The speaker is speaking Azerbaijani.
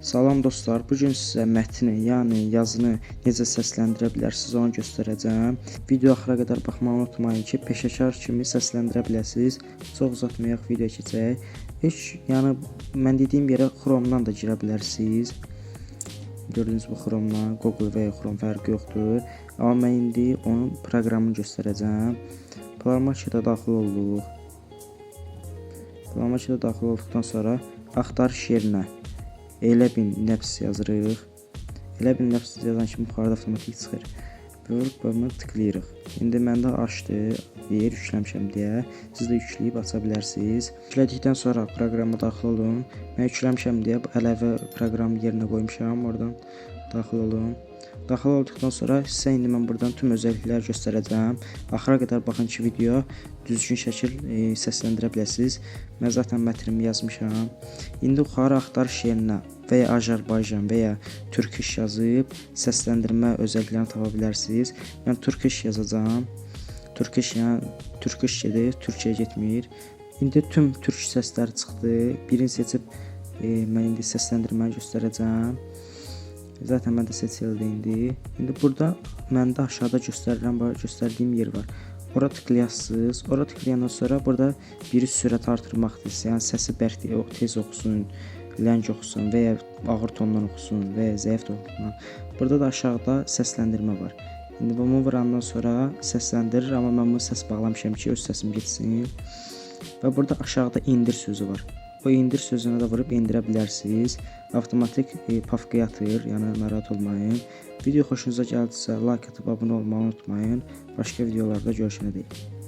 Salam dostlar, bugün sizə mətni, yəni yazını necə səsləndirə bilərsiniz onu göstərəcəm. Video axıra qədər baxmağı unutmayın ki, peşəkar kimi səsləndirə biləsiniz. Çox uzatmayaq, video keçək. Yəni mən dediyim yerə Chrome-dan da girə bilərsiniz. Gördüyünüz bu Chrome-dan, Google və ya Chrome fərqi yoxdur. Amma mən indi onun proqramını göstərəcəm. Play-Market-ə daxil olduq. Play-Market-ə daxil olduqdan sonra axtarış yerinə elə bin nəfs yazırıq. Elə bin nəfs yazan kimi yuxarıda avtomatik çıxır. Bunu tıklayırıq. İndi məndə açdı, deyir yükləmişəm deyə. Siz də yükləyib aça bilərsiniz. Yüklədikdən sonra proqrama daxil olun. Mən yükləmişəm deyə əlavə proqramı yerinə qoymuşam. Oradan daxil olun. Daxil olduqdan sonra sizə indi mən buradan tüm özəllikləri göstərəcəm. Axıra qədər baxın ki, video düzgün şəkil səsləndirə biləsiniz. Mən zaten mətnimi yazmışam. İndi yuxarı axtarış yerinə və ya Azərbaycan və ya Turkish yazıb səsləndirmə özəlliklərini tapa bilərsiniz. Mən Turkish yazacağam. Turkish yəni Turkish gedir, Türkiyə getmir. İndi tüm türk səsləri çıxdı. Birini seçib mən indi səsləndirməni göstərəcəm. Zaten məndə seçildi indi. İndi burada məndə aşağıda göstərdiyim yer var. Ora tıklayasınız. Ora tıklayandan sonra burada biri sürət artırmaqdır. Yəni səsi bərk tez oxusun, ləng oxusun və ya ağır tondan oxusun və ya zəif tondan. Burada da aşağıda səsləndirmə var. İndi bunu vurandan sonra səsləndirir, amma mən bunu səs bağlamışam ki, öz səsim getsin. Və burada aşağıda indir sözü var. O indir sözünə də vurub indirə bilərsiniz. Avtomatik pafqaya atır, yəni narahat olmayın. Video xoşunuza gəldisə like atıb abunə olmağı unutmayın. Başqa videolarda görüşənədək.